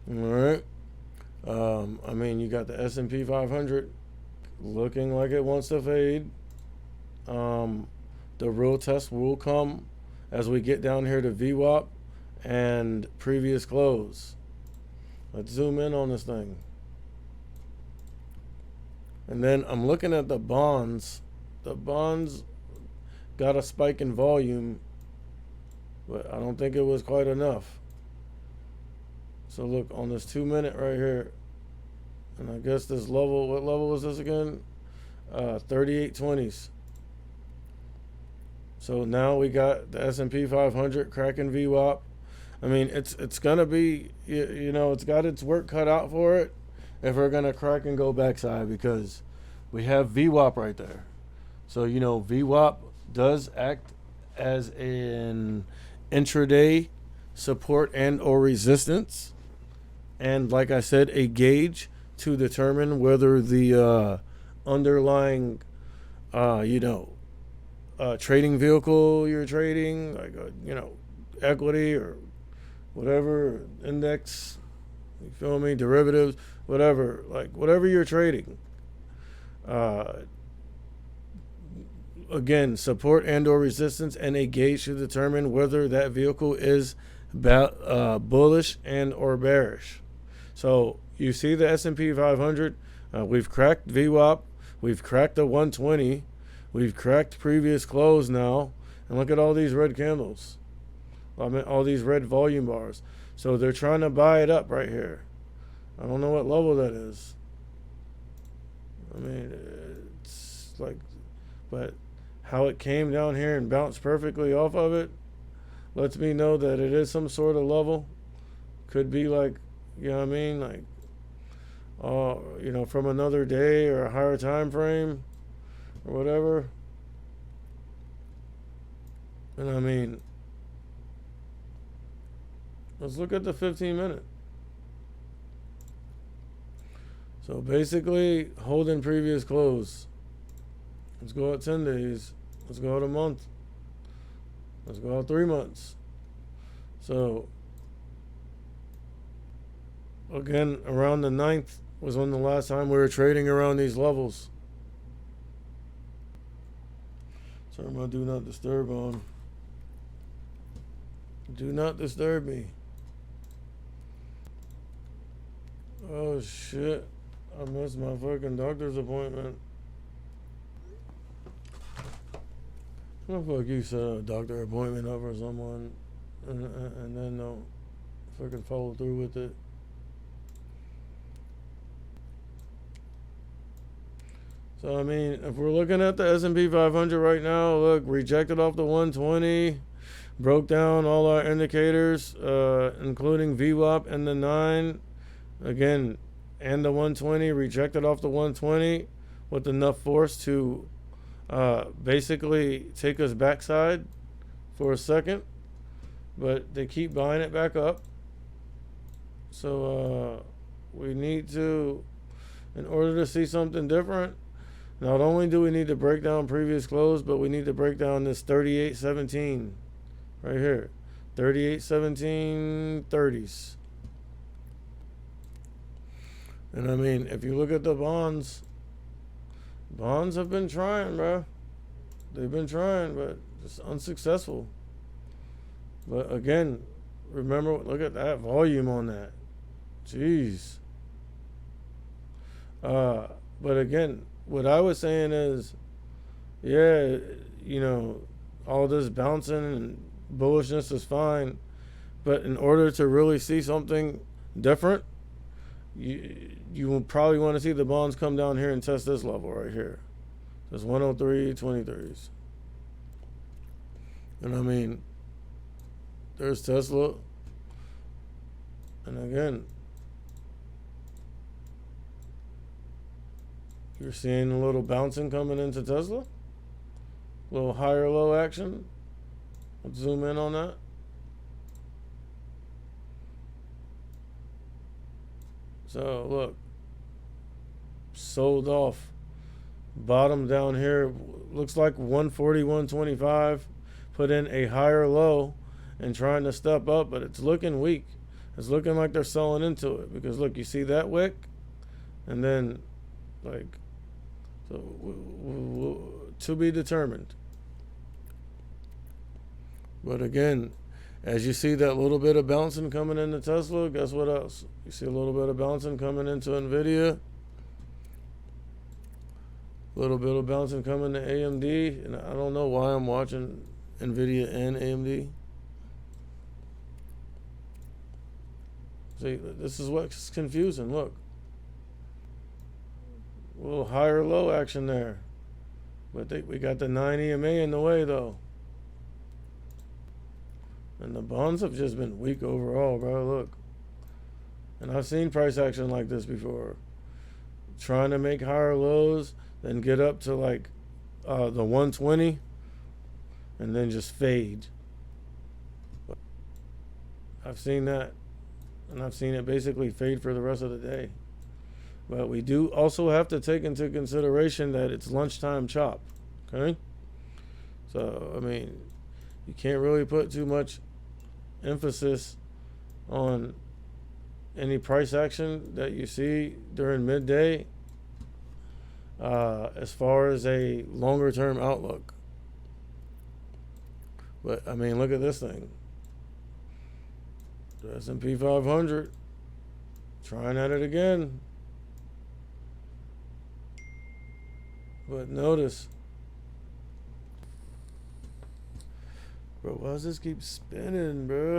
All right. I mean, you got the S&P 500 looking like it wants to fade. Um, the real test will come as we get down here to VWAP and previous close. Let's zoom in on this thing. And then I'm looking at the bonds. The bonds got a spike in volume, but I don't think it was quite enough. So look on this 2 minute right here, and I guess this level, what level was this again? 3820s. So now we got the S&P 500 cracking VWAP. I mean, it's gonna be, you know, it's got its work cut out for it if we're gonna crack and go backside, because we have VWAP right there. So you know, VWAP does act as an intraday support and or resistance, and like I said, a gauge to determine whether the underlying, you know, trading vehicle you're trading, like a, you know, equity or whatever index, you feel me, derivatives, whatever, like whatever you're trading. Uh, Again, support and or resistance and a gauge to determine whether that vehicle is bullish and or bearish. So you see the S&P 500, we've cracked VWAP, we've cracked the 120, we've cracked previous close now, and look at all these red candles. I mean, all these red volume bars. So they're trying to buy it up right here. I don't know what level that is. I mean, it's like, but how it came down here and bounced perfectly off of it lets me know that it is some sort of level. Could be like, you know what I mean, like, you know, from another day or a higher time frame or whatever. And I mean, let's look at the 15 minute. So basically, holding previous close. Let's go out 10 days. Let's go out a month. Let's go out 3 months. So, again, around the 9th was when the last time we were trading around these levels. So I'm going to do not disturb on. Do not disturb me. Oh shit. I missed my fucking doctor's appointment. What the fuck you set a doctor appointment up for someone and then don't fucking follow through with it? So I mean, if we're looking at the S&P 500 right now, look, rejected off the 120, broke down all our indicators, including VWAP and the 9, again, and the 120, rejected off the 120 with enough force to basically take us backside for a second, but they keep buying it back up. So we need to, in order to see something different, not only do we need to break down previous close, but we need to break down this 38.17 right here. 38.17 30s. And I mean, if you look at the bonds have been trying, bro. They've been trying, but just unsuccessful. But again, remember, look at that volume on that. Jeez. But again, what I was saying is, yeah, you know, all this bouncing and bullishness is fine, but in order to really see something different, you will probably want to see the bonds come down here and test this level right here. This 103.23s. And I mean, there's Tesla. And again, you're seeing a little bouncing coming into Tesla. A little higher low action. Let's zoom in on that. So look, sold off. Bottom down here looks like 140, 125. Put in a higher low and trying to step up, but it's looking weak. It's looking like they're selling into it because look, you see that wick, and then like, so to be determined. But again, as you see that little bit of bouncing coming into Tesla, guess what else? You see a little bit of bouncing coming into Nvidia, a little bit of bouncing coming to AMD, and I don't know why I'm watching Nvidia and AMD. See, this is what's confusing. Look, a little higher low action there, but we got the 9 EMA in the way though. And the bonds have just been weak overall, bro. Look. And I've seen price action like this before. Trying to make higher lows, then get up to like the 120, and then just fade. I've seen that. And I've seen it basically fade for the rest of the day. But we do also have to take into consideration that it's lunchtime chop. Okay? So, I mean, you can't really put too much emphasis on any price action that you see during midday as far as a longer term outlook. But I mean, look at this thing. The S&P 500 trying at it again. But notice, bro, why does this keep spinning, bro?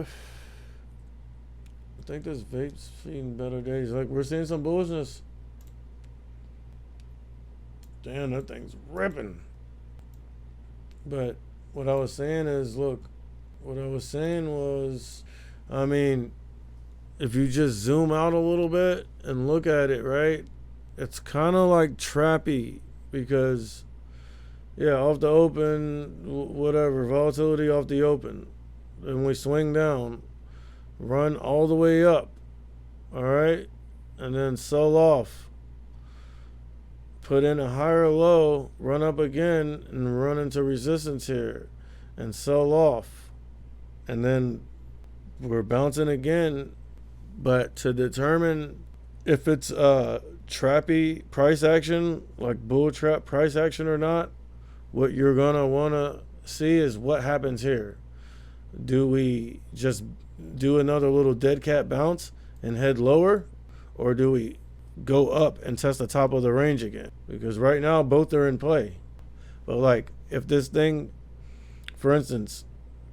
I think this vape's seen better days. Like, we're seeing some bullishness. Damn, that thing's ripping. But what I was saying is, look, what I was saying was, I mean, if you just zoom out a little bit and look at it, right, it's kind of like trappy because, yeah, off the open, whatever, volatility off the open. And we swing down, run all the way up, all right, and then sell off. Put in a higher low, run up again, and run into resistance here, and sell off. And then we're bouncing again. But to determine if it's trappy price action, like bull trap price action or not, what you're going to want to see is what happens here. Do we just do another little dead cat bounce and head lower? Or do we go up and test the top of the range again? Because right now, both are in play. But like, if this thing, for instance,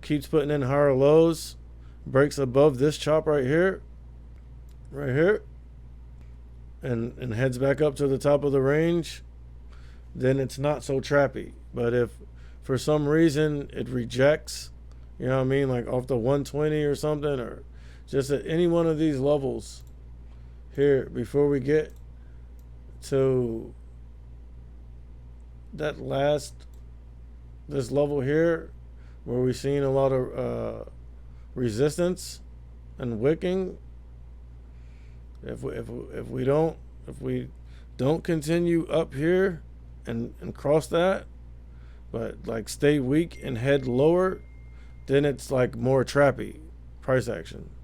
keeps putting in higher lows, breaks above this chop right here, and heads back up to the top of the range, then it's not so trappy. But if for some reason it rejects, you know what I mean, like off the 120 or something, or just at any one of these levels here, before we get to that this level here, where we're seeing a lot of resistance and wicking, if we don't continue up here and cross that, but like stay weak and head lower, then it's like more trappy price action.